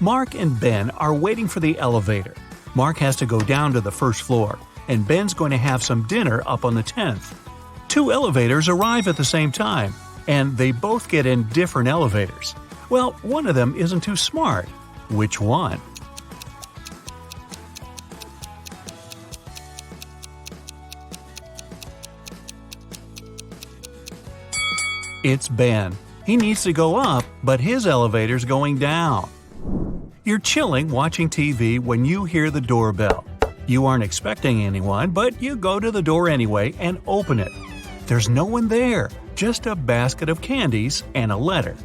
Mark and Ben are waiting for the elevator. Mark has to go down to the first floor, and Ben's going to have some dinner up on the 10th. Two elevators arrive at the same time, and they both get in different elevators. Well, one of them isn't too smart. Which one? It's Ben. He needs to go up, but his elevator's going down. You're chilling watching TV when you hear the doorbell. You aren't expecting anyone, but you go to the door anyway and open it. There's no one there, just a basket of candies and a letter.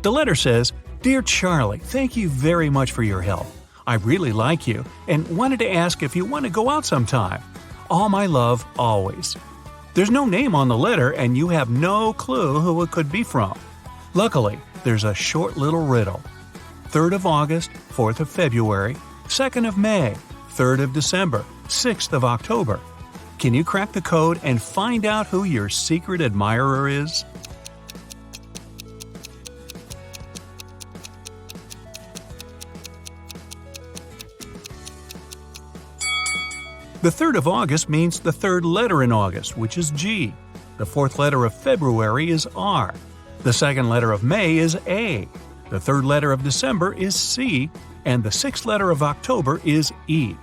The letter says, "Dear Charlie, thank you very much for your help. I really like you and wanted to ask if you want to go out sometime. All my love, always." There's no name on the letter and you have no clue who it could be from. Luckily, there's a short little riddle. 3rd of August, 4th of February, 2nd of May, 3rd of December, 6th of October. Can you crack the code and find out who your secret admirer is? The 3rd of August means the third letter in August, which is G. The fourth letter of February is R. The second letter of May is A. The third letter of December is C. And the sixth letter of October is E.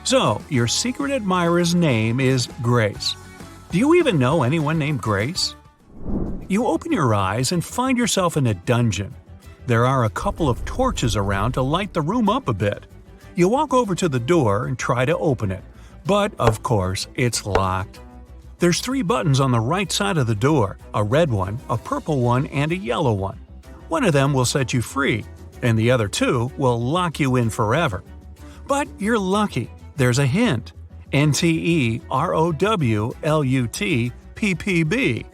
So, your secret admirer's name is Grace. Do you even know anyone named Grace? You open your eyes and find yourself in a dungeon. There are a couple of torches around to light the room up a bit. You walk over to the door and try to open it. But, of course, it's locked. There's 3 buttons on the right side of the door, a red one, a purple one, and a yellow one. One of them will set you free, and the other 2 will lock you in forever. But you're lucky. There's a hint. NTEROWLUTPPB.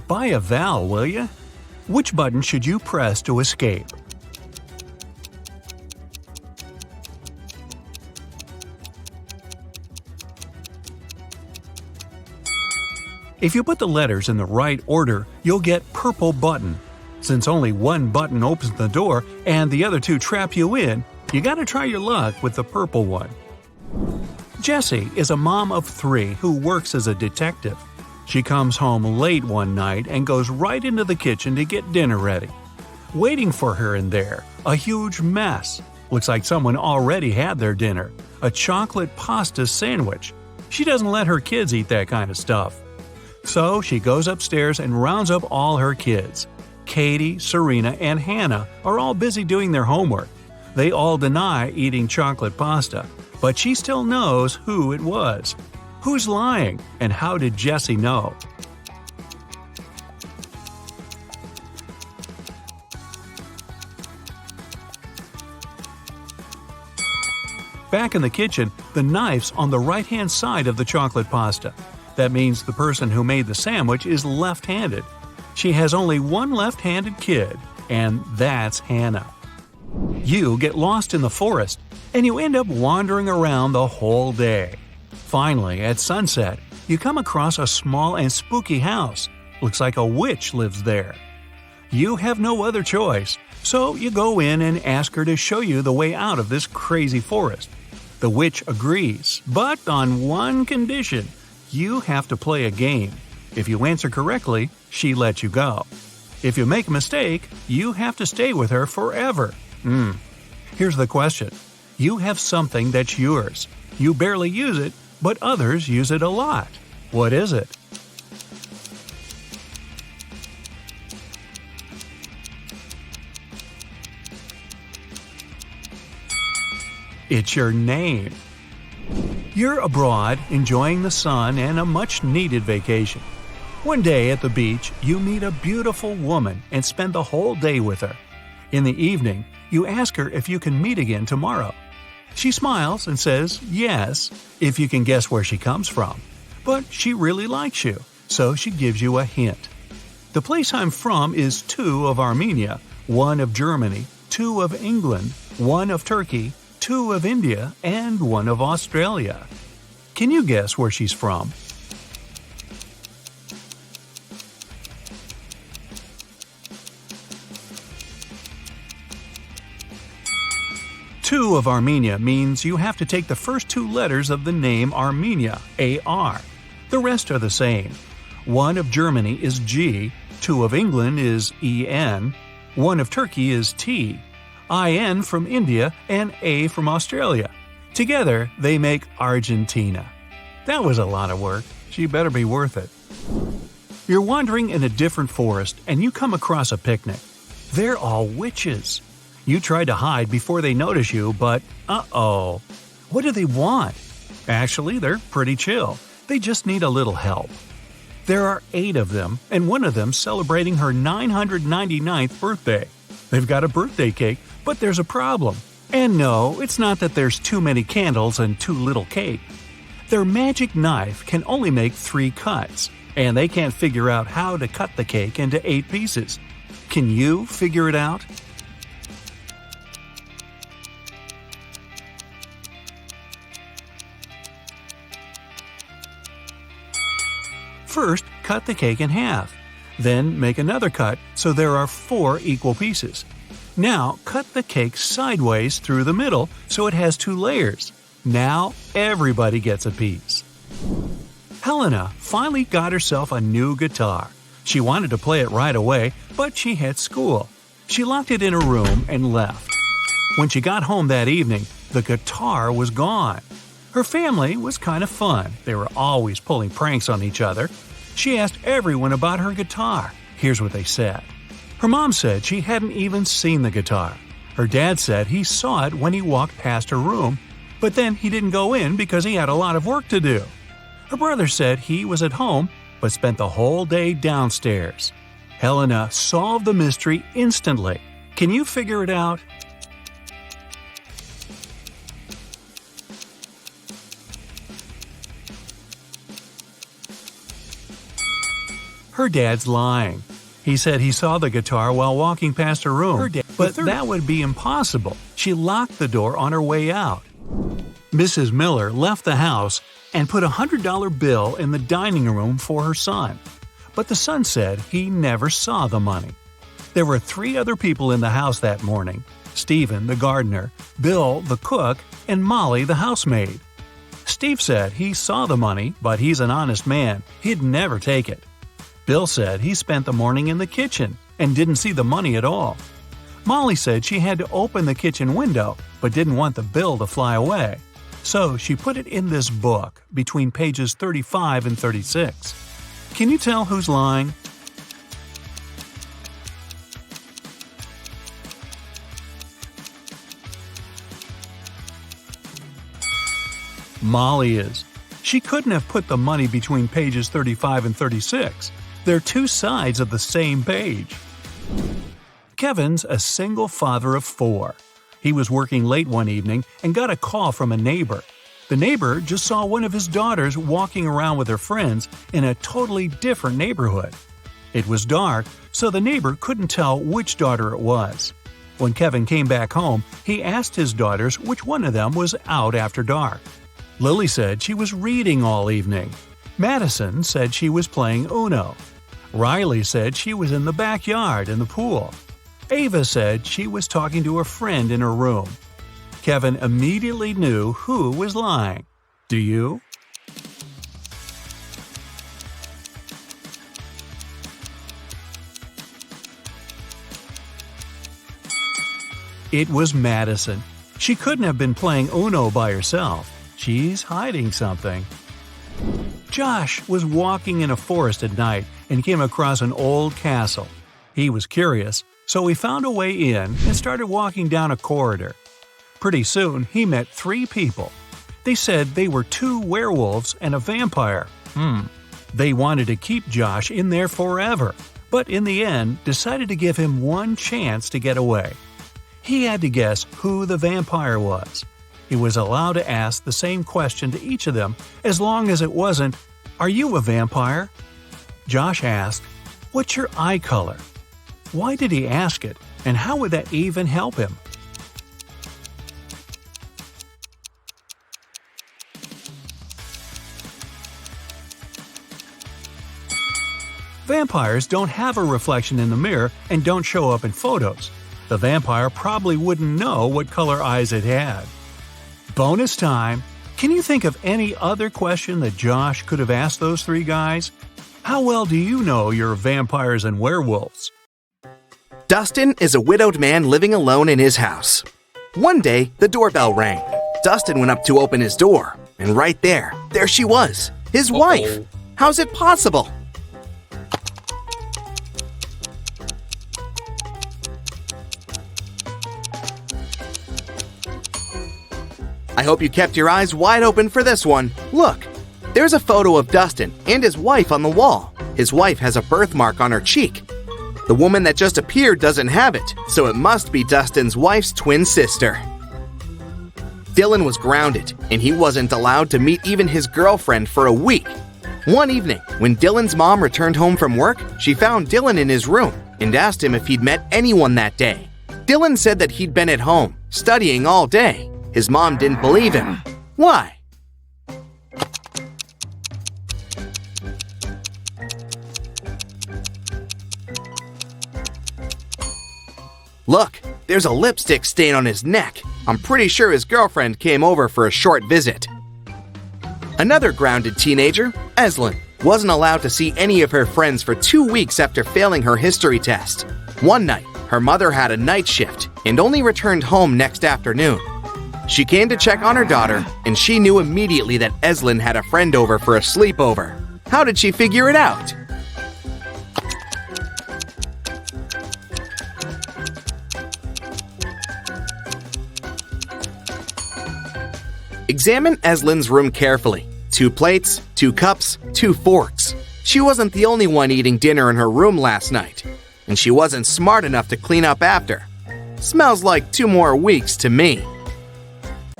Buy a vowel, will ya? Which button should you press to escape? If you put the letters in the right order, you'll get purple button. Since only one button opens the door and the other 2 trap you in, you gotta try your luck with the purple one. Jessie is a mom of 3 who works as a detective. She comes home late one night and goes right into the kitchen to get dinner ready. Waiting for her in there, a huge mess. Looks like someone already had their dinner, a chocolate pasta sandwich. She doesn't let her kids eat that kind of stuff. So she goes upstairs and rounds up all her kids. Katie, Serena, and Hannah are all busy doing their homework. They all deny eating chocolate pasta, but she still knows who it was. Who's lying, and how did Jessie know? Back in the kitchen, the knife's on the right-hand side of the chocolate pasta. That means the person who made the sandwich is left-handed. She has only one left-handed kid, and that's Hannah. You get lost in the forest, and you end up wandering around the whole day. Finally, at sunset, you come across a small and spooky house. Looks like a witch lives there. You have no other choice, so you go in and ask her to show you the way out of this crazy forest. The witch agrees, but on one condition. You have to play a game. If you answer correctly, she lets you go. If you make a mistake, you have to stay with her forever. Here's the question. You have something that's yours. You barely use it, but others use it a lot. What is it? It's your name. You're abroad, enjoying the sun and a much-needed vacation. One day at the beach, you meet a beautiful woman and spend the whole day with her. In the evening, you ask her if you can meet again tomorrow. She smiles and says yes, if you can guess where she comes from. But she really likes you, so she gives you a hint. The place I'm from is 2 of Armenia, 1 of Germany, 2 of England, 1 of Turkey, 2 of India, and 1 of Australia. Can you guess where she's from? 2 of Armenia means you have to take the first 2 letters of the name Armenia, A-R. The rest are the same. 1 of Germany is G, 2 of England is E-N, 1 of Turkey is T, I-N from India, and A from Australia. Together, they make Argentina. That was a lot of work. She better be worth it. You're wandering in a different forest and you come across a picnic. They're all witches. You try to hide before they notice you, but uh-oh. What do they want? Actually, they're pretty chill. They just need a little help. There are 8 of them, and one of them celebrating her 999th birthday. They've got a birthday cake, but there's a problem. And no, it's not that there's too many candles and too little cake. Their magic knife can only make 3 cuts, and they can't figure out how to cut the cake into 8 pieces. Can you figure it out? First, cut the cake in half. Then make another cut so there are 4 equal pieces. Now, cut the cake sideways through the middle so it has 2 layers. Now, everybody gets a piece. Helena finally got herself a new guitar. She wanted to play it right away, but she had school. She locked it in her room and left. When she got home that evening, the guitar was gone. Her family was kind of fun. They were always pulling pranks on each other. She asked everyone about her guitar. Here's what they said. Her mom said she hadn't even seen the guitar. Her dad said he saw it when he walked past her room, but then he didn't go in because he had a lot of work to do. Her brother said he was at home, but spent the whole day downstairs. Helena solved the mystery instantly. Can you figure it out? Her dad's lying. He said he saw the guitar while walking past her room, but that would be impossible. She locked the door on her way out. Mrs. Miller left the house and put a $100 bill in the dining room for her son. But the son said he never saw the money. There were 3 other people in the house that morning: Stephen, the gardener, Bill, the cook, and Molly, the housemaid. Steve said he saw the money, but he's an honest man. He'd never take it. Bill said he spent the morning in the kitchen and didn't see the money at all. Molly said she had to open the kitchen window, but didn't want the bill to fly away. So she put it in this book between pages 35 and 36. Can you tell who's lying? Molly is. She couldn't have put the money between pages 35 and 36. They're 2 sides of the same page. Kevin's a single father of 4. He was working late one evening and got a call from a neighbor. The neighbor just saw one of his daughters walking around with her friends in a totally different neighborhood. It was dark, so the neighbor couldn't tell which daughter it was. When Kevin came back home, he asked his daughters which one of them was out after dark. Lily said she was reading all evening. Madison said she was playing Uno. Riley said she was in the backyard in the pool. Ava said she was talking to a friend in her room. Kevin immediately knew who was lying. Do you? It was Madison. She couldn't have been playing Uno by herself. She's hiding something. Josh was walking in a forest at night and came across an old castle. He was curious, so he found a way in and started walking down a corridor. Pretty soon, he met 3 people. They said they were 2 werewolves and a vampire. They wanted to keep Josh in there forever, but in the end decided to give him one chance to get away. He had to guess who the vampire was. He was allowed to ask the same question to each of them as long as it wasn't, "Are you a vampire?" Josh asked, "What's your eye color?" Why did he ask it, and how would that even help him? Vampires don't have a reflection in the mirror and don't show up in photos. The vampire probably wouldn't know what color eyes it had. Bonus time! Can you think of any other question that Josh could have asked those three guys? How well do you know your vampires and werewolves? Dustin is a widowed man living alone in his house. One day, the doorbell rang. Dustin went up to open his door, and right there she was, his wife. How's it possible? I hope you kept your eyes wide open for this one. Look, there's a photo of Dustin and his wife on the wall. His wife has a birthmark on her cheek. The woman that just appeared doesn't have it, so it must be Dustin's wife's twin sister. Dylan was grounded, and he wasn't allowed to meet even his girlfriend for a week. One evening, when Dylan's mom returned home from work, she found Dylan in his room and asked him if he'd met anyone that day. Dylan said that he'd been at home, studying all day. His mom didn't believe him. Why? Look, there's a lipstick stain on his neck. I'm pretty sure his girlfriend came over for a short visit. Another grounded teenager, Eslyn, wasn't allowed to see any of her friends for 2 weeks after failing her history test. One night, her mother had a night shift and only returned home next afternoon. She came to check on her daughter, and she knew immediately that Eslyn had a friend over for a sleepover. How did she figure it out? Examine Eslyn's room carefully. 2 plates, 2 cups, 2 forks. She wasn't the only one eating dinner in her room last night, and she wasn't smart enough to clean up after. Smells like 2 more weeks to me.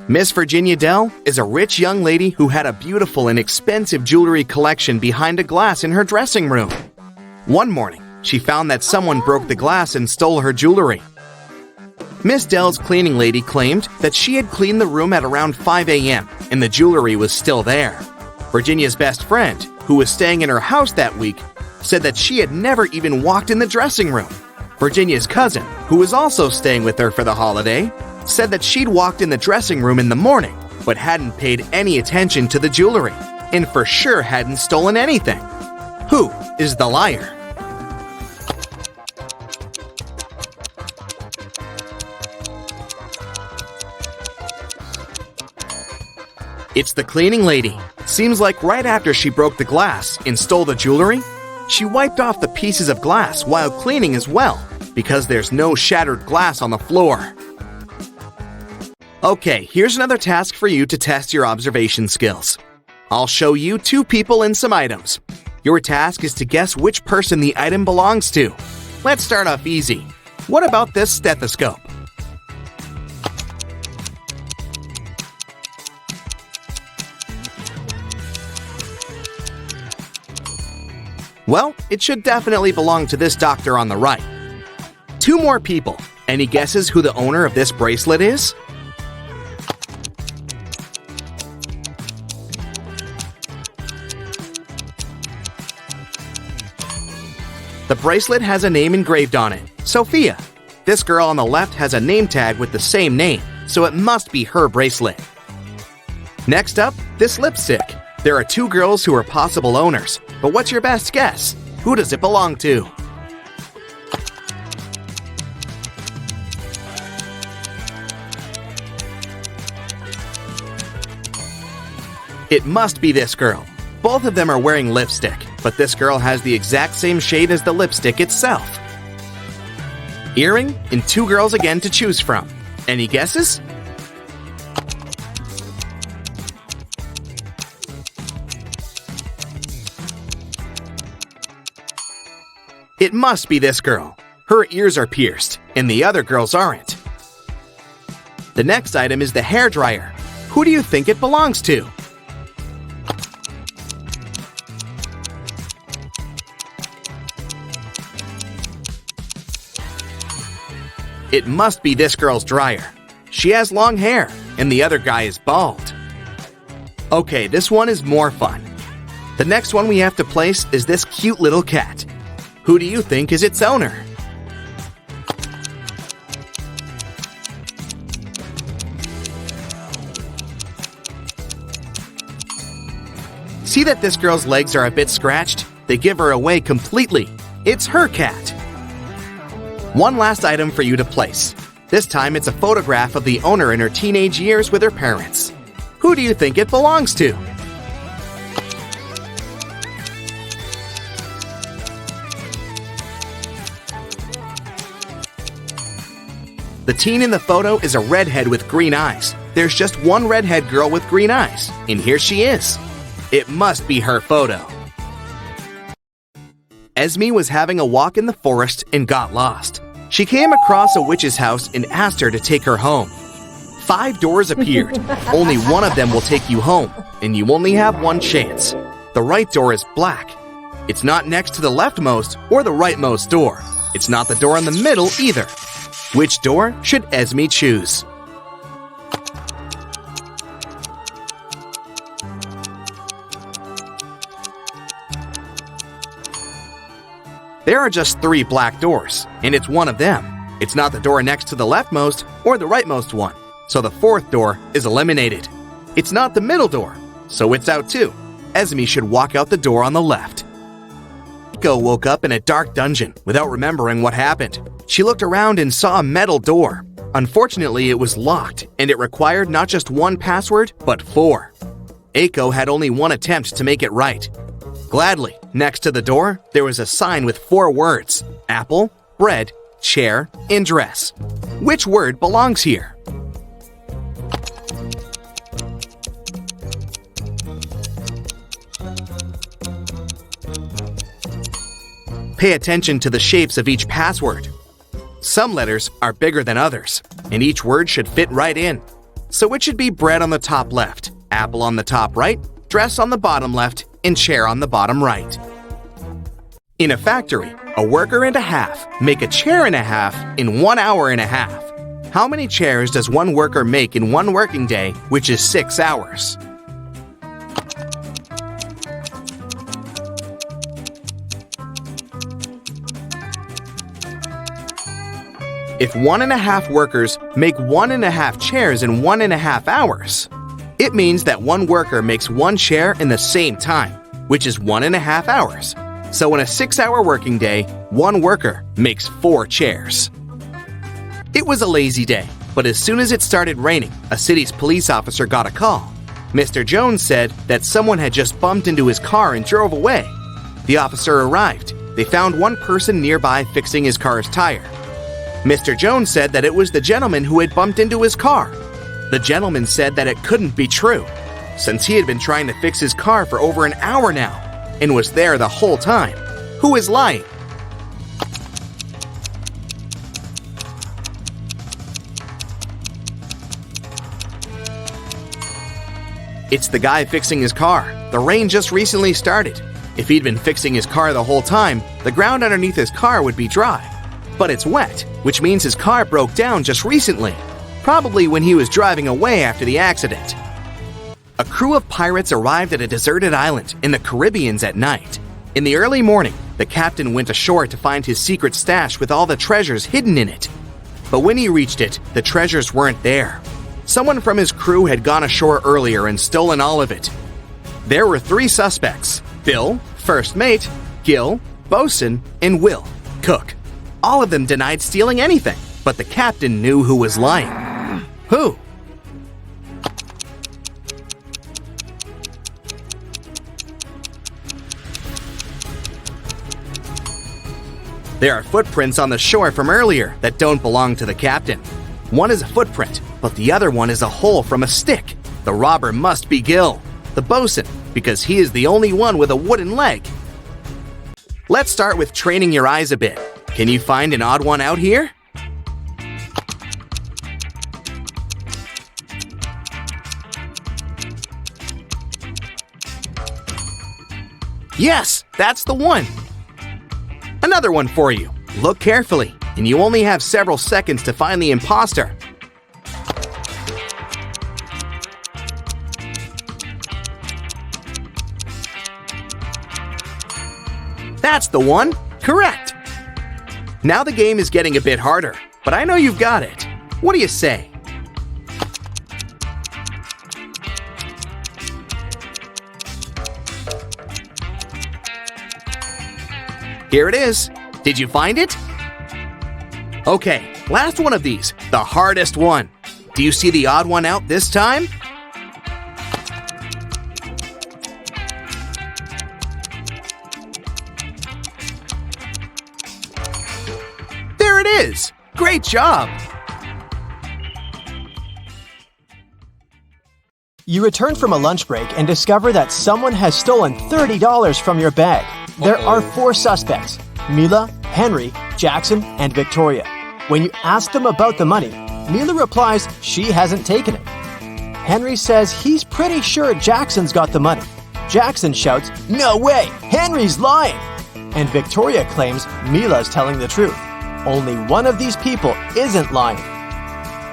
Miss Virginia Dell is a rich young lady who had a beautiful and expensive jewelry collection behind a glass in her dressing room. One morning, she found that someone broke the glass and stole her jewelry. Miss Dell's cleaning lady claimed that she had cleaned the room at around 5 a.m. and the jewelry was still there. Virginia's best friend, who was staying in her house that week, said that she had never even walked in the dressing room. Virginia's cousin, who was also staying with her for the holiday, said that she'd walked in the dressing room in the morning, but hadn't paid any attention to the jewelry, and for sure hadn't stolen anything. Who is the liar? It's the cleaning lady. Seems like right after she broke the glass and stole the jewelry, she wiped off the pieces of glass while cleaning as well, because there's no shattered glass on the floor. Okay, here's another task for you to test your observation skills. I'll show you 2 people and some items. Your task is to guess which person the item belongs to. Let's start off easy. What about this stethoscope? Well, it should definitely belong to this doctor on the right. 2 more people. Any guesses who the owner of this bracelet is? The bracelet has a name engraved on it, Sophia. This girl on the left has a name tag with the same name, so it must be her bracelet. Next up, this lipstick. There are 2 girls who are possible owners, but what's your best guess? Who does it belong to? It must be this girl. Both of them are wearing lipstick, but this girl has the exact same shade as the lipstick itself. Earring and 2 girls again to choose from. Any guesses? It must be this girl. Her ears are pierced, and the other girls aren't. The next item is the hairdryer. Who do you think it belongs to? It must be this girl's dryer. She has long hair, and the other guy is bald. Okay, this one is more fun. The next one we have to place is this cute little cat. Who do you think is its owner? See that this girl's legs are a bit scratched? They give her away completely. It's her cat. One last item for you to place. This time it's a photograph of the owner in her teenage years with her parents. Who do you think it belongs to? The teen in the photo is a redhead with green eyes. There's just one redhead girl with green eyes, and here she is. It must be her photo. Esme was having a walk in the forest and got lost. She came across a witch's house and asked her to take her home. 5 doors appeared. Only one of them will take you home, and you only have one chance. The right door is black. It's not next to the leftmost or the rightmost door. It's not the door in the middle either. Which door should Esme choose? There are just 3 black doors, and it's one of them. It's not the door next to the leftmost or the rightmost one, so the 4th door is eliminated. It's not the middle door, so it's out too. Esme should walk out the door on the left. Eiko woke up in a dark dungeon without remembering what happened. She looked around and saw a metal door. Unfortunately, it was locked, and it required not just 1 password, but 4. Eiko had only 1 attempt to make it right. Gladly, next to the door, there was a sign with 4 words: apple, bread, chair, and dress. Which word belongs here? Pay attention to the shapes of each password. Some letters are bigger than others, and each word should fit right in. So it should be bread on the top left, apple on the top right, dress on the bottom left, and chair on the bottom right. In a factory, a worker and a half make a chair and a half in 1 hour and a half. How many chairs does one worker make in 1 working day, which is 6 hours? If 1.5 workers make 1.5 chairs in 1.5 hours, it means that one worker makes 1 chair in the same time, which is 1.5 hours. So in a 6-hour working day, one worker makes 4 chairs. It was a lazy day, but as soon as it started raining, a city's police officer got a call. Mr. Jones said that someone had just bumped into his car and drove away. The officer arrived. They found one person nearby fixing his car's tire. Mr. Jones said that it was the gentleman who had bumped into his car. The gentleman said that it couldn't be true, since he had been trying to fix his car for over an hour now, and was there the whole time. Who is lying? It's the guy fixing his car. The rain just recently started. If he'd been fixing his car the whole time, the ground underneath his car would be dry. But it's wet, which means his car broke down just recently, probably when he was driving away after the accident. A crew of pirates arrived at a deserted island in the Caribbean at night. In the early morning, the captain went ashore to find his secret stash with all the treasures hidden in it. But when he reached it, the treasures weren't there. Someone from his crew had gone ashore earlier and stolen all of it. There were 3 suspects: Bill, first mate, Gil, bosun, and Will, cook. All of them denied stealing anything, but the captain knew who was lying. Who? There are footprints on the shore from earlier that don't belong to the captain. One is a footprint, but the other one is a hole from a stick. The robber must be Gil, the bosun, because he is the only one with a wooden leg. Let's start with training your eyes a bit. Can you find an odd one out here? Yes, that's the one. Another one for you. Look carefully, and you only have several seconds to find the imposter. That's the one. Correct. Now the game is getting a bit harder, but I know you've got it. What do you say? Here it is. Did you find it? Okay, last one of these, the hardest one. Do you see the odd one out this time? There it is! Great job! You return from a lunch break and discover that someone has stolen $30 from your bag. There are 4 suspects: Mila, Henry, Jackson, and Victoria. When you ask them about the money, Mila replies she hasn't taken it. Henry says he's pretty sure Jackson's got the money. Jackson shouts, "No way! Henry's lying!" And Victoria claims Mila's telling the truth. Only one of these people isn't lying.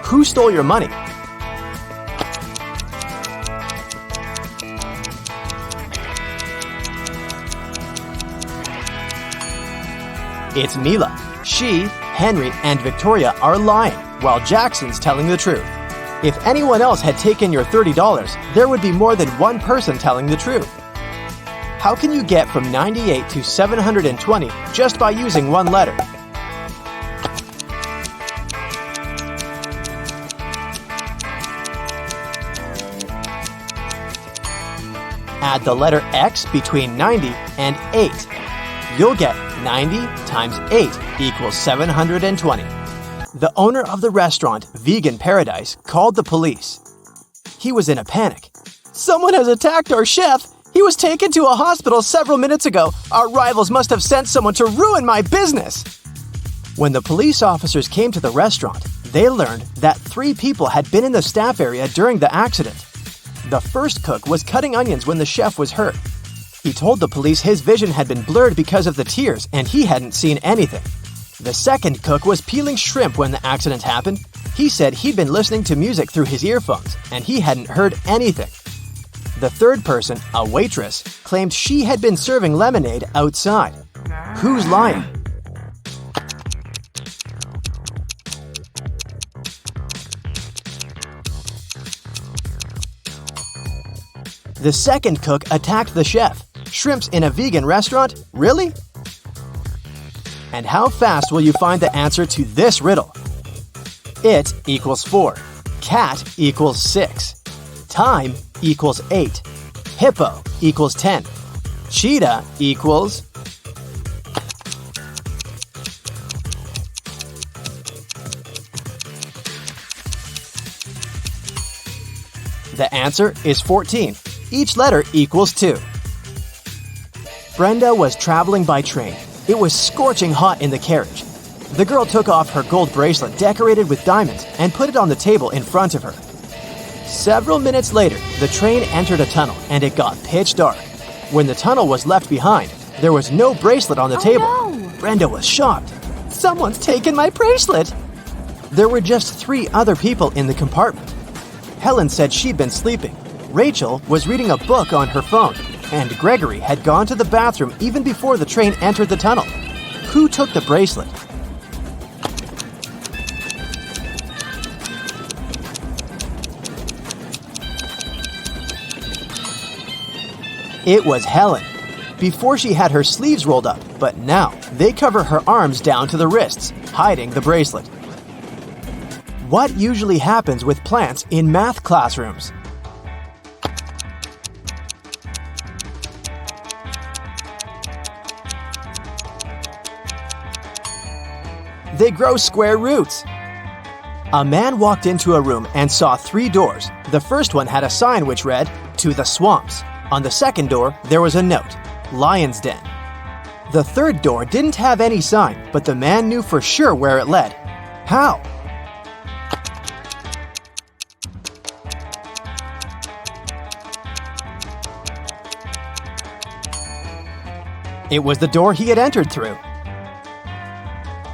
Who stole your money? It's Mila. She, Henry, and Victoria are lying, while Jackson's telling the truth. If anyone else had taken your $30, there would be more than one person telling the truth. How can you get from 98 to 720 just by using one letter? Add the letter X between 90 and 8. You'll get 90 times 8 equals 720. The owner of the restaurant, Vegan Paradise, called the police. He was in a panic. "Someone has attacked our chef! He was taken to a hospital several minutes ago. Our rivals must have sent someone to ruin my business!" When the police officers came to the restaurant, they learned that 3 people had been in the staff area during the accident. The first cook was cutting onions when the chef was hurt. He told the police his vision had been blurred because of the tears and he hadn't seen anything. The second cook was peeling shrimp when the accident happened. He said he'd been listening to music through his earphones and he hadn't heard anything. The third person, a waitress, claimed she had been serving lemonade outside. Who's lying? The second cook attacked the chef. Shrimps in a vegan restaurant? Really? And how fast will you find the answer to this riddle? It equals 4. Cat equals 6. Time equals 8. Hippo equals 10. Cheetah equals... The answer is 14. Each letter equals 2. Brenda was traveling by train. It was scorching hot in the carriage. The girl took off her gold bracelet decorated with diamonds and put it on the table in front of her. Several minutes later, the train entered a tunnel and it got pitch dark. When the tunnel was left behind, there was no bracelet on the table. No. Brenda was shocked. "Someone's taken my bracelet!" There were just 3 other people in the compartment. Helen said she'd been sleeping. Rachel was reading a book on her phone. And Gregory had gone to the bathroom even before the train entered the tunnel. Who took the bracelet? It was Helen. Before she had her sleeves rolled up, but now they cover her arms down to the wrists, hiding the bracelet. What usually happens with plants in math classrooms? They grow square roots. A man walked into a room and saw 3 doors. The first one had a sign which read, "To the swamps." On the second door, there was a note, "Lion's Den." The third door didn't have any sign, but the man knew for sure where it led. How? It was the door he had entered through.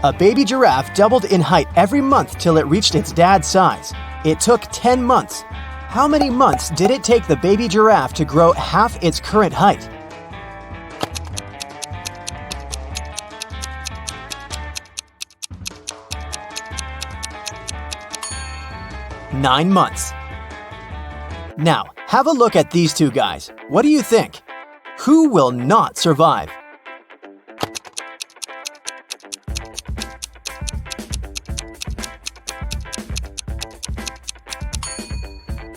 A baby giraffe doubled in height every month till it reached its dad's size. It took 10 months. How many months did it take the baby giraffe to grow half its current height? Nine months. Now, have a look at these 2 guys. What do you think? Who will not survive?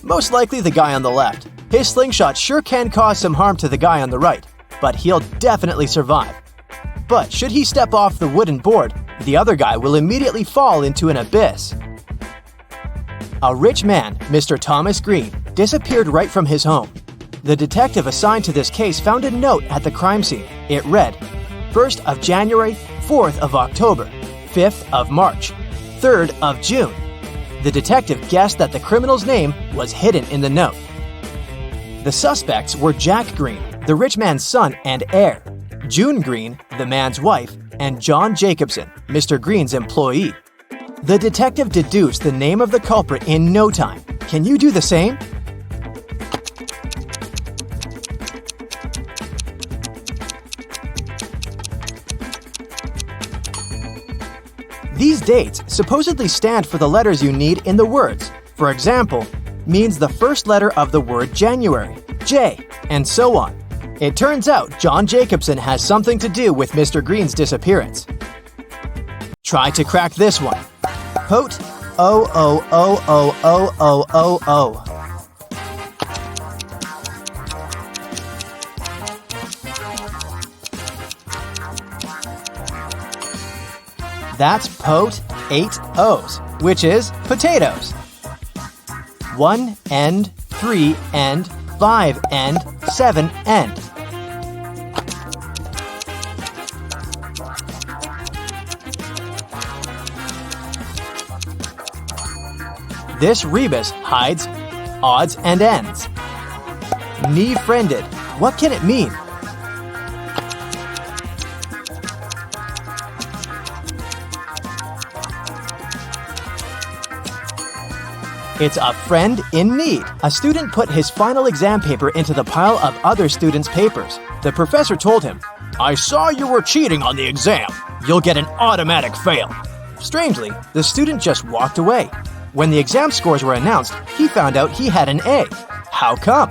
Most likely the guy on the left. His slingshot sure can cause some harm to the guy on the right, but he'll definitely survive. But should he step off the wooden board, the other guy will immediately fall into an abyss. A rich man, Mr. Thomas Green, disappeared right from his home. The detective assigned to this case found a note at the crime scene. It read, 1st of January, 4th of October, 5th of March, 3rd of June. The detective guessed that the criminal's name was hidden in the note. The suspects were Jack Green, the rich man's son and heir, June Green, the man's wife, and John Jacobson, Mr. Green's employee. The detective deduced the name of the culprit in no time. Can you do the same? These dates supposedly stand for the letters you need in the words. For example, means the first letter of the word January, J, and so on. It turns out John Jacobson has something to do with Mr. Green's disappearance. Try to crack this one. Pote, O. That's pote 8 O's, which is potatoes. 1 end, 3 end, 5 end, 7 end. This rebus hides odds and ends. Knee-friended. What can it mean? It's a friend in need. A student put his final exam paper into the pile of other students' papers. The professor told him, "I saw you were cheating on the exam. You'll get an automatic fail." Strangely, the student just walked away. When the exam scores were announced, he found out he had an A. How come?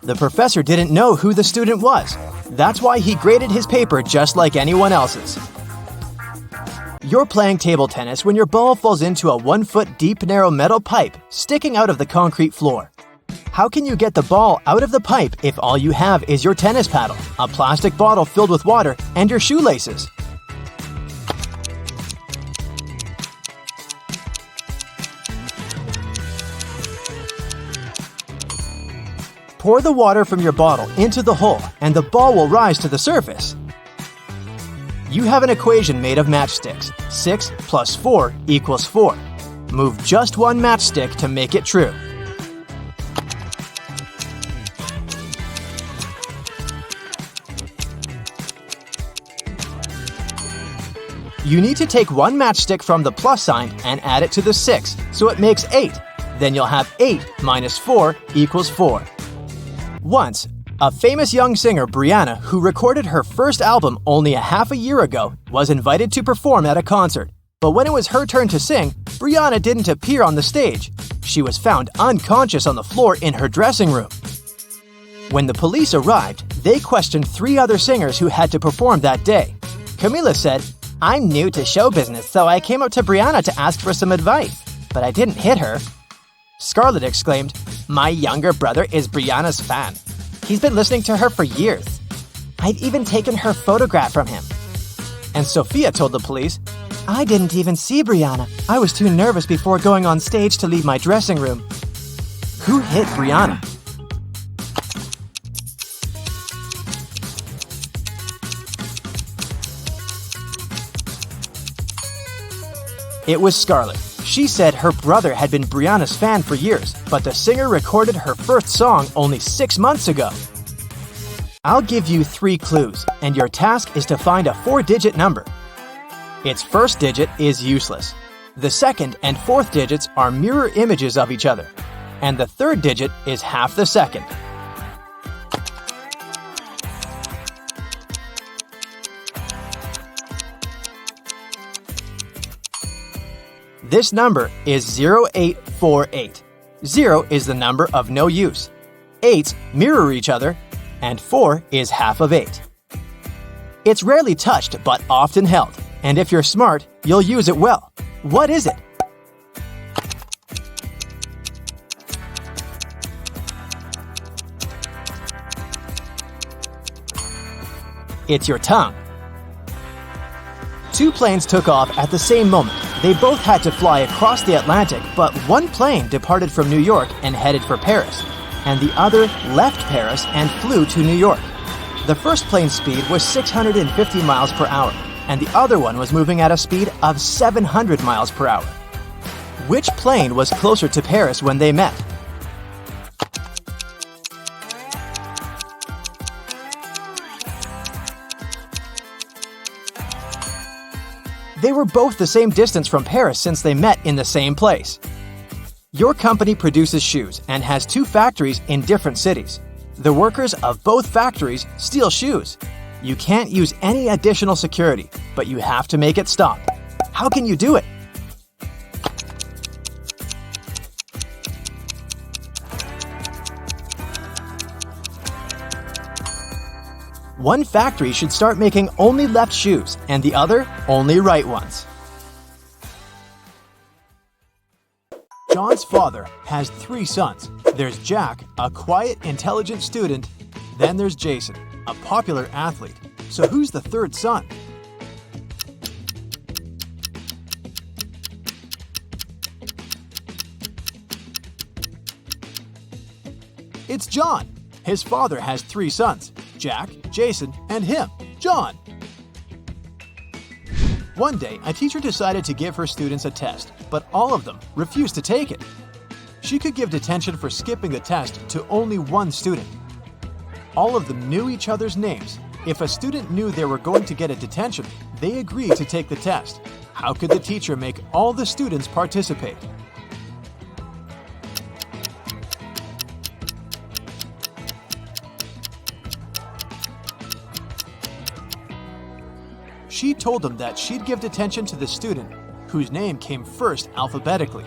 The professor didn't know who the student was. That's why he graded his paper just like anyone else's. You're playing table tennis when your ball falls into a 1-foot deep narrow metal pipe sticking out of the concrete floor. How can you get the ball out of the pipe if all you have is your tennis paddle, a plastic bottle filled with water, and your shoelaces? Pour the water from your bottle into the hole and the ball will rise to the surface. You have an equation made of matchsticks. 6 plus 4 equals 4. Move just one matchstick to make it true. You need to take one matchstick from the plus sign and add it to the 6, so it makes 8. Then you'll have 8 minus 4 equals 4. Once, a famous young singer, Brianna, who recorded her first album only a half a year ago, was invited to perform at a concert. But when it was her turn to sing, Brianna didn't appear on the stage. She was found unconscious on the floor in her dressing room. When the police arrived, they questioned 3 other singers who had to perform that day. Camila said, "I'm new to show business, so I came up to Brianna to ask for some advice, but I didn't hit her." Scarlett exclaimed, "My younger brother is Brianna's fan. He's been listening to her for years. I've even taken her photograph from him." And Sophia told the police, "I didn't even see Brianna. I was too nervous before going on stage to leave my dressing room." Who hit Brianna? It was Scarlett. She said her brother had been Brianna's fan for years, but the singer recorded her first song only 6 months ago. I'll give you 3 clues, and your task is to find a 4-digit number. Its first digit is useless. The second and fourth digits are mirror images of each other, and the third digit is half the second. This number is 0848. 0 is the number of no use. 8s mirror each other, and 4 is half of 8. It's rarely touched but often held, and if you're smart, you'll use it well. What is it? It's your tongue. Two planes took off at the same moment. They both had to fly across the Atlantic, but one plane departed from New York and headed for Paris, and the other left Paris and flew to New York. The first plane's speed was 650 miles per hour, and the other one was moving at a speed of 700 miles per hour. Which plane was closer to Paris when they met? They were both the same distance from Paris since they met in the same place. Your company produces shoes and has 2 factories in different cities. The workers of both factories steal shoes. You can't use any additional security, but you have to make it stop. How can you do it? One factory should start making only left shoes and the other only right ones. John's father has 3 sons. There's Jack, a quiet, intelligent student. Then there's Jason, a popular athlete. So who's the 3rd son? It's John. His father has 3 sons: Jack, Jason, and him, John. One day, a teacher decided to give her students a test, but all of them refused to take it. She could give detention for skipping the test to only one student. All of them knew each other's names. If a student knew they were going to get a detention, they agreed to take the test. How could the teacher make all the students participate? She told them that she'd give detention to the student whose name came first alphabetically.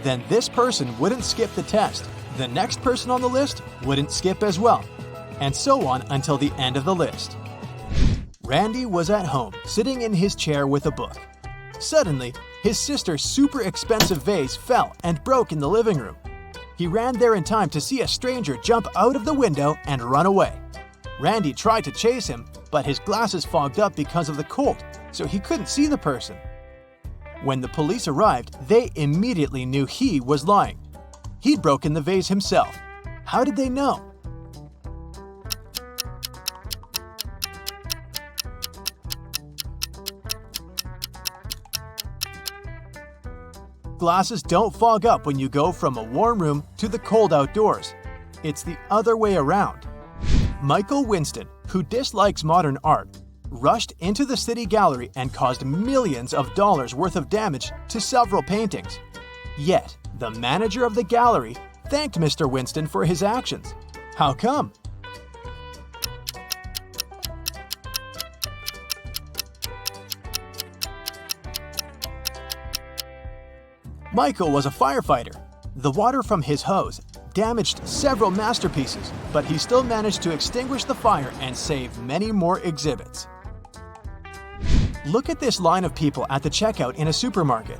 Then this person wouldn't skip the test. The next person on the list wouldn't skip as well, and so on until the end of the list. Randy was at home, sitting in his chair with a book. Suddenly, his sister's super expensive vase fell and broke in the living room. He ran there in time to see a stranger jump out of the window and run away. Randy tried to chase him, but his glasses fogged up because of the cold, so he couldn't see the person. When the police arrived, they immediately knew he was lying. He'd broken the vase himself. How did they know? Glasses don't fog up when you go from a warm room to the cold outdoors. It's the other way around. Michael Winston, who dislikes modern art, rushed into the city gallery and caused millions of dollars worth of damage to several paintings. Yet, the manager of the gallery thanked Mr. Winston for his actions. How come? Michael was a firefighter. The water from his hose damaged several masterpieces, but he still managed to extinguish the fire and save many more exhibits. Look at this line of people at the checkout in a supermarket.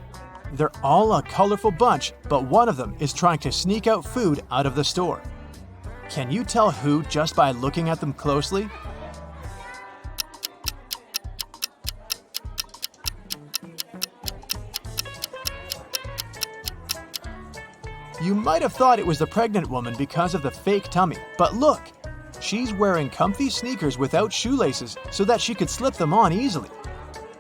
They're all a colorful bunch, but one of them is trying to sneak out food out of the store. Can you tell who just by looking at them closely? You might have thought it was the pregnant woman because of the fake tummy, but look! She's wearing comfy sneakers without shoelaces so that she could slip them on easily.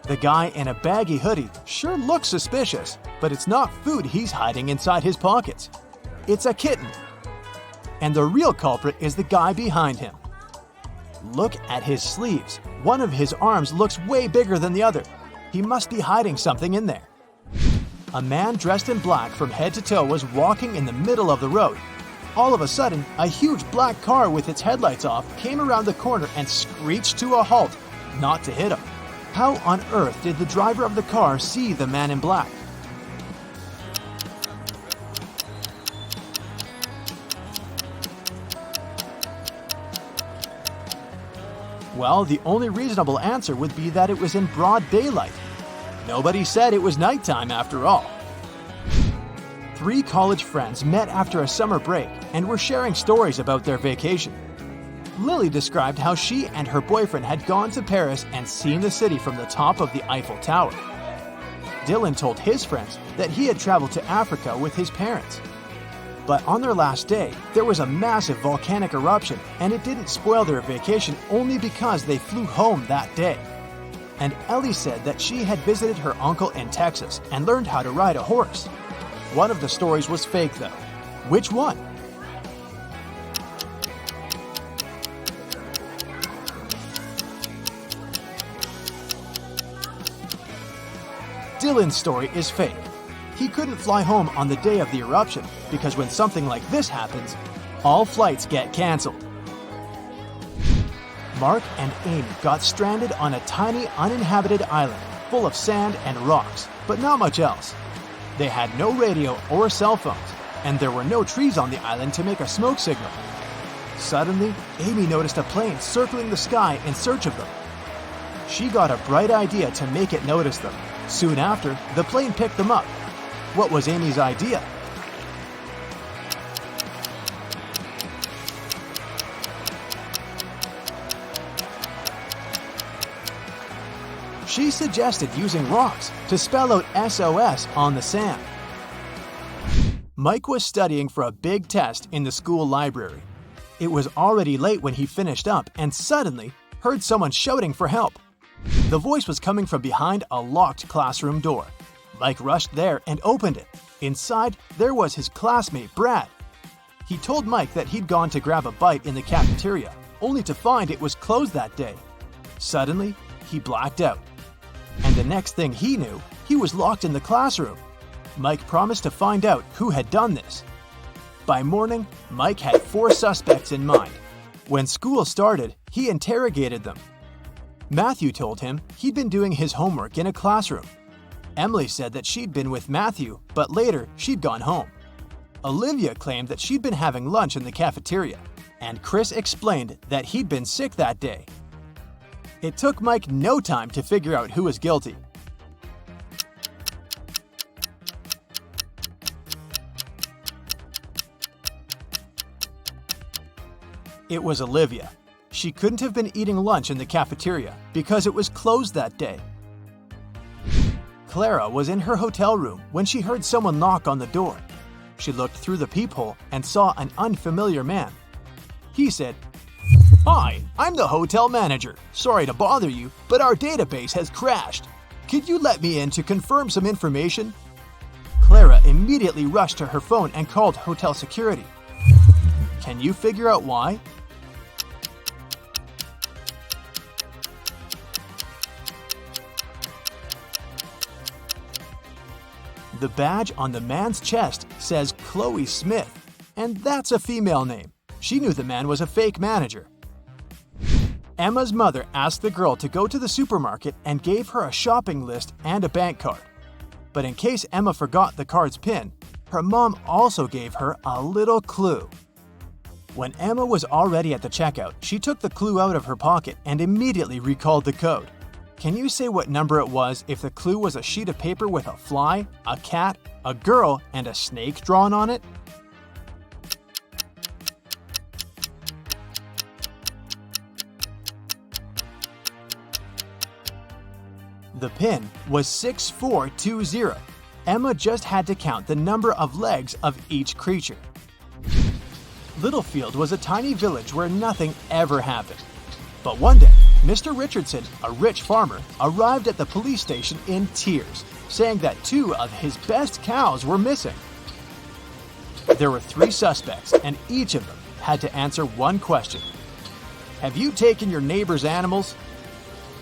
The guy in a baggy hoodie sure looks suspicious, but it's not food he's hiding inside his pockets. It's a kitten. And the real culprit is the guy behind him. Look at his sleeves. One of his arms looks way bigger than the other. He must be hiding something in there. A man dressed in black from head to toe was walking in the middle of the road. All of a sudden, a huge black car with its headlights off came around the corner and screeched to a halt, not to hit him. How on earth did the driver of the car see the man in black? Well, the only reasonable answer would be that it was in broad daylight. Nobody said it was nighttime after all. 3 college friends met after a summer break and were sharing stories about their vacation. Lily described how she and her boyfriend had gone to Paris and seen the city from the top of the Eiffel Tower. Dylan told his friends that he had traveled to Africa with his parents. But on their last day, there was a massive volcanic eruption, and it didn't spoil their vacation only because they flew home that day. And Ellie said that she had visited her uncle in Texas and learned how to ride a horse. One of the stories was fake, though. Which one? Dylan's story is fake. He couldn't fly home on the day of the eruption because when something like this happens, all flights get cancelled. Mark and Amy got stranded on a tiny uninhabited island full of sand and rocks, but not much else. They had no radio or cell phones, and there were no trees on the island to make a smoke signal. Suddenly, Amy noticed a plane circling the sky in search of them. She got a bright idea to make it notice them. Soon after, the plane picked them up. What was Amy's idea? She suggested using rocks to spell out SOS on the sand. Mike was studying for a big test in the school library. It was already late when he finished up and suddenly heard someone shouting for help. The voice was coming from behind a locked classroom door. Mike rushed there and opened it. Inside, there was his classmate, Brad. He told Mike that he'd gone to grab a bite in the cafeteria, only to find it was closed that day. Suddenly, he blacked out. And the next thing he knew, he was locked in the classroom. Mike promised to find out who had done this. By morning, Mike had 4 suspects in mind. When school started, he interrogated them. Matthew told him he'd been doing his homework in a classroom. Emily said that she'd been with Matthew, but later she'd gone home. Olivia claimed that she'd been having lunch in the cafeteria, and Chris explained that he'd been sick that day. It took Mike no time to figure out who was guilty. It was Olivia. She couldn't have been eating lunch in the cafeteria because it was closed that day. Clara was in her hotel room when she heard someone knock on the door. She looked through the peephole and saw an unfamiliar man. He said, "Hi, I'm the hotel manager. Sorry to bother you, but our database has crashed. Could you let me in to confirm some information?" Clara immediately rushed to her phone and called hotel security. Can you figure out why? The badge on the man's chest says Chloe Smith, and that's a female name. She knew the man was a fake manager. Emma's mother asked the girl to go to the supermarket and gave her a shopping list and a bank card. But in case Emma forgot the card's PIN, her mom also gave her a little clue. When Emma was already at the checkout, she took the clue out of her pocket and immediately recalled the code. Can you say what number it was if the clue was a sheet of paper with a fly, a cat, a girl, and a snake drawn on it? The PIN was 6420. Emma just had to count the number of legs of each creature. Littlefield was a tiny village where nothing ever happened. But one day, Mr. Richardson, a rich farmer, arrived at the police station in tears, saying that 2 of his best cows were missing. There were 3 suspects, and each of them had to answer one question. Have you taken your neighbor's animals?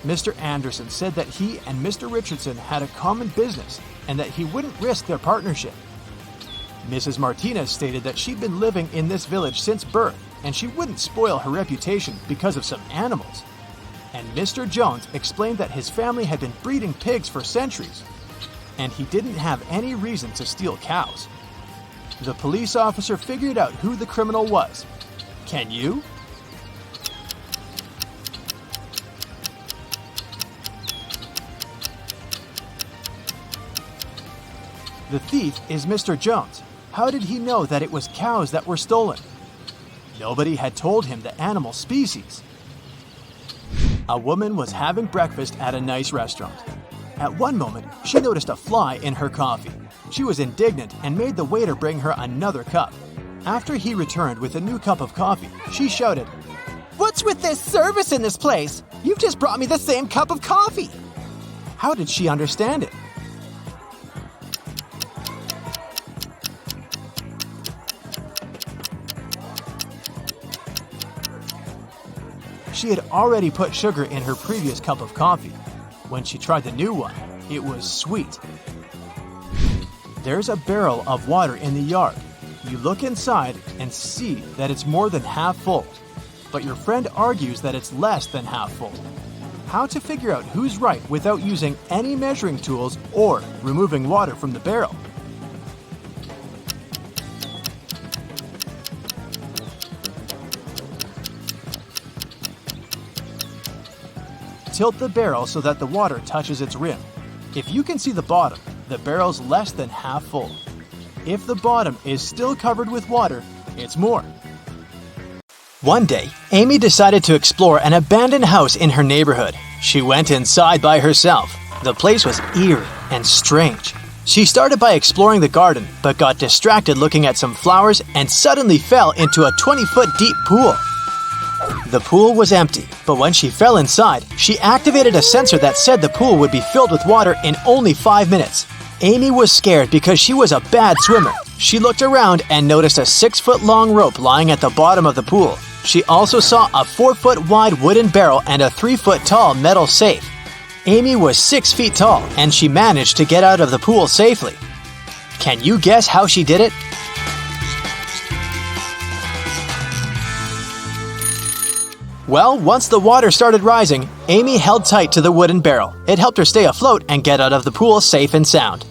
Mr. Anderson said that he and Mr. Richardson had a common business and that he wouldn't risk their partnership. Mrs. Martinez stated that she'd been living in this village since birth and she wouldn't spoil her reputation because of some animals. And Mr. Jones explained that his family had been breeding pigs for centuries, and he didn't have any reason to steal cows. The police officer figured out who the criminal was. Can you? The thief is Mr. Jones. How did he know that it was cows that were stolen? Nobody had told him the animal species. A woman was having breakfast at a nice restaurant. At one moment, she noticed a fly in her coffee. She was indignant and made the waiter bring her another cup. After he returned with a new cup of coffee, she shouted, "What's with this service in this place? You've just brought me the same cup of coffee." How did she understand it? She had already put sugar in her previous cup of coffee. When she tried the new one, it was sweet. There's a barrel of water in the yard. You look inside and see that it's more than half full, but your friend argues that it's less than half full. How to figure out who's right without using any measuring tools or removing water from the barrel? Tilt the barrel so that the water touches its rim. If you can see the bottom, the barrel's less than half full. If the bottom is still covered with water, it's more. One day, Amy decided to explore an abandoned house in her neighborhood. She went inside by herself. The place was eerie and strange. She started by exploring the garden, but got distracted looking at some flowers and suddenly fell into a 20-foot deep pool. The pool was empty, but when she fell inside, she activated a sensor that said the pool would be filled with water in only 5 minutes. Amy was scared because she was a bad swimmer. She looked around and noticed a 6-foot-long rope lying at the bottom of the pool. She also saw a 4-foot-wide wooden barrel and a 3-foot-tall metal safe. Amy was 6 feet tall, and she managed to get out of the pool safely. Can you guess how she did it? Well, once the water started rising, Amy held tight to the wooden barrel. It helped her stay afloat and get out of the pool safe and sound.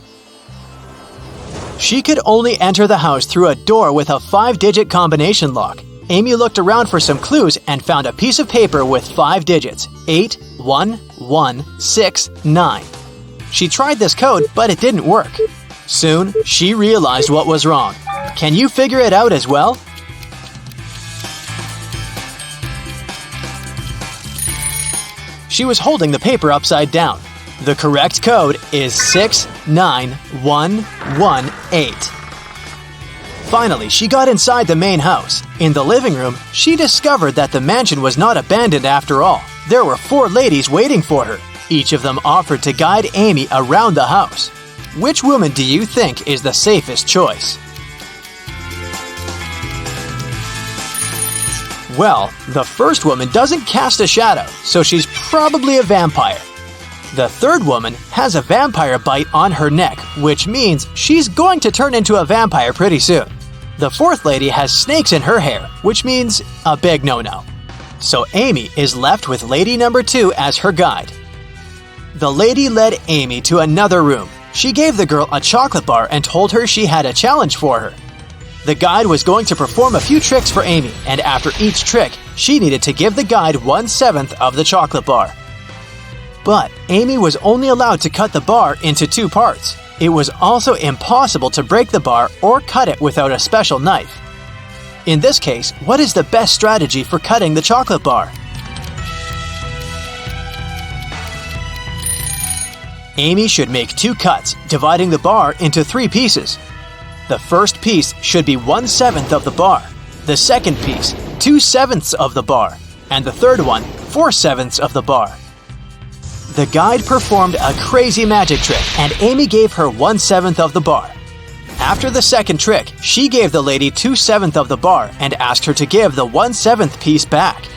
She could only enter the house through a door with a 5-digit combination lock. Amy looked around for some clues and found a piece of paper with 5 digits, 81169. She tried this code, but it didn't work. Soon, she realized what was wrong. Can you figure it out as well? She was holding the paper upside down. The correct code is 69118. Finally, she got inside the main house. In the living room, she discovered that the mansion was not abandoned after all. There were 4 ladies waiting for her. Each of them offered to guide Amy around the house. Which woman do you think is the safest choice? Well, the first woman doesn't cast a shadow, so she's probably a vampire. The third woman has a vampire bite on her neck, which means she's going to turn into a vampire pretty soon. The fourth lady has snakes in her hair, which means a big no-no. So Amy is left with lady number 2 as her guide. The lady led Amy to another room. She gave the girl a chocolate bar and told her she had a challenge for her. The guide was going to perform a few tricks for Amy, and after each trick, she needed to give the guide 1/7 of the chocolate bar. But Amy was only allowed to cut the bar into 2 parts. It was also impossible to break the bar or cut it without a special knife. In this case, what is the best strategy for cutting the chocolate bar? Amy should make 2 cuts, dividing the bar into 3 pieces. The first piece should be 1/7 of the bar, the second piece 2/7 of the bar, and the third one 4/7 of the bar. The guide performed a crazy magic trick, and Amy gave her 1/7 of the bar. After the second trick, she gave the lady 2/7 of the bar and asked her to give the 1/7 piece back.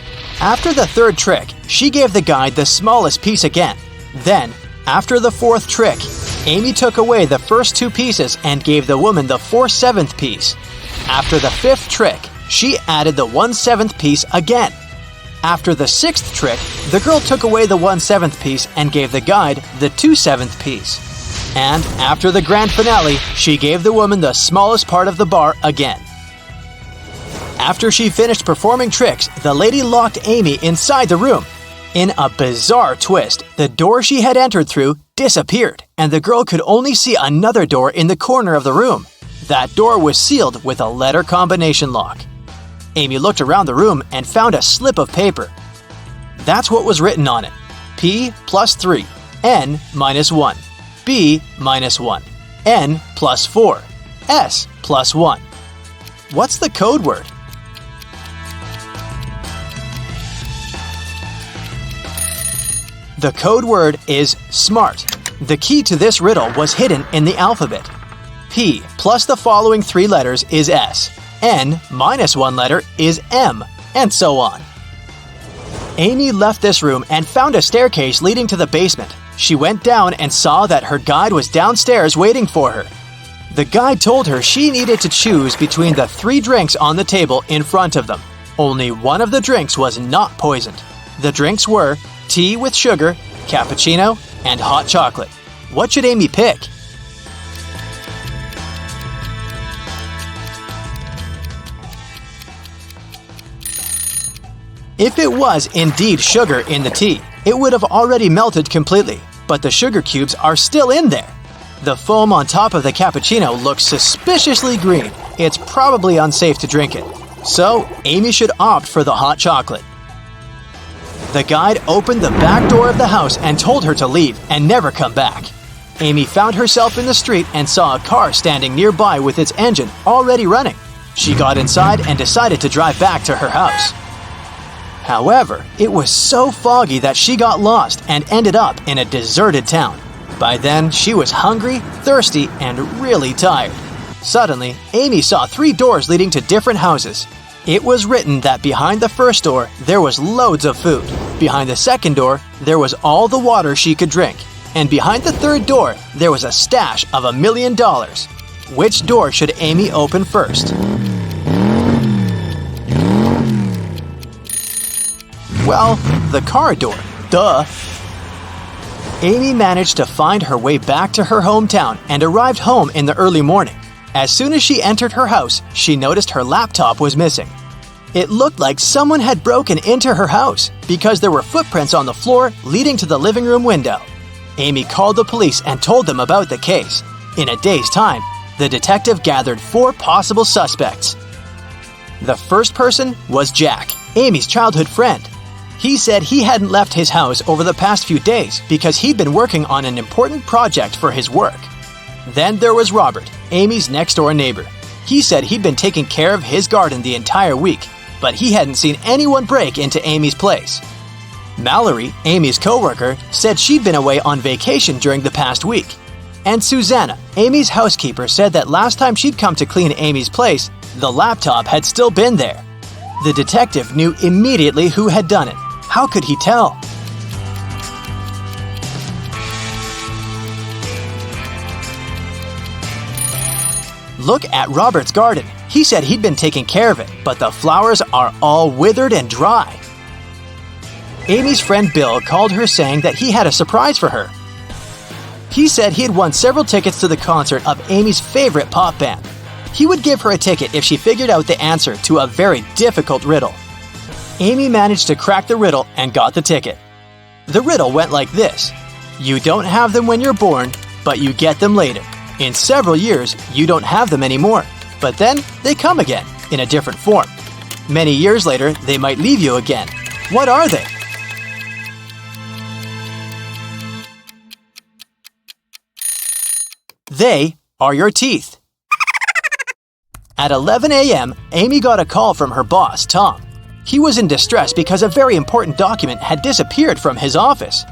After the third trick, she gave the guide the smallest piece again. Then, after the fourth trick, Amy took away the first 2 pieces and gave the woman the 4/7 piece. After the 5th trick, she added the 1/7 piece again. After the 6th trick, the girl took away the 1/7 piece and gave the guide the 2/7 piece. And after the grand finale, she gave the woman the smallest part of the bar again. After she finished performing tricks, the lady locked Amy inside the room. In a bizarre twist, the door she had entered through disappeared, and the girl could only see another door in the corner of the room. That door was sealed with a letter combination lock. Amy looked around the room and found a slip of paper. That's what was written on it. P plus 3, N minus 1, B minus 1, N plus 4, S plus 1. What's the code word? The code word is SMART. The key to this riddle was hidden in the alphabet. P plus the following 3 letters is S, N minus 1 letter is M, and so on. Amy left this room and found a staircase leading to the basement. She went down and saw that her guide was downstairs waiting for her. The guide told her she needed to choose between the 3 drinks on the table in front of them. Only one of the drinks was not poisoned. The drinks were tea with sugar, cappuccino, and hot chocolate. What should Amy pick? If it was indeed sugar in the tea, it would have already melted completely, but the sugar cubes are still in there. The foam on top of the cappuccino looks suspiciously green. It's probably unsafe to drink it. So, Amy should opt for the hot chocolate. The guide opened the back door of the house and told her to leave and never come back. Amy found herself in the street and saw a car standing nearby with its engine already running. She got inside and decided to drive back to her house. However, it was so foggy that she got lost and ended up in a deserted town. By then, she was hungry, thirsty, and really tired. Suddenly, Amy saw 3 doors leading to different houses. It was written that behind the first door, there was loads of food. Behind the second door, there was all the water she could drink. And behind the third door, there was a stash of $1 million. Which door should Amy open first? Well, the car door. Duh! Amy managed to find her way back to her hometown and arrived home in the early morning. As soon as she entered her house, she noticed her laptop was missing. It looked like someone had broken into her house because there were footprints on the floor leading to the living room window. Amy called the police and told them about the case. In a day's time, the detective gathered 4 possible suspects. The first person was Jack, Amy's childhood friend. He said he hadn't left his house over the past few days because he'd been working on an important project for his work. Then there was Robert, Amy's next-door neighbor. He said he'd been taking care of his garden the entire week, but he hadn't seen anyone break into Amy's place. Mallory, Amy's coworker, said she'd been away on vacation during the past week. And Susanna, Amy's housekeeper, said that last time she'd come to clean Amy's place, the laptop had still been there. The detective knew immediately who had done it. How could he tell? Look at Robert's garden. He said he'd been taking care of it, but the flowers are all withered and dry. Amy's friend Bill called her saying that he had a surprise for her. He said he had won several tickets to the concert of Amy's favorite pop band. He would give her a ticket if she figured out the answer to a very difficult riddle. Amy managed to crack the riddle and got the ticket. The riddle went like this. You don't have them when you're born, but you get them later. In several years, you don't have them anymore, but then they come again, in a different form. Many years later, they might leave you again. What are they? They are your teeth. At 11 a.m., Amy got a call from her boss, Tom. He was in distress because a very important document had disappeared from his office.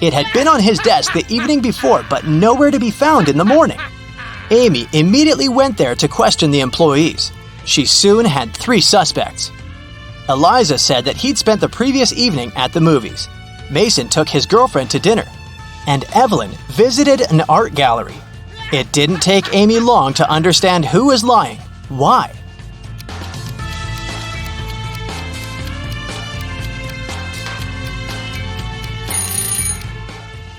It had been on his desk the evening before, but nowhere to be found in the morning. Amy immediately went there to question the employees. She soon had 3 suspects. Eliza said that he'd spent the previous evening at the movies. Mason took his girlfriend to dinner. And Evelyn visited an art gallery. It didn't take Amy long to understand who was lying. Why?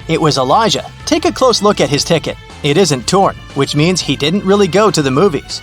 It was Elijah. Take a close look at his ticket. It isn't torn, which means he didn't really go to the movies.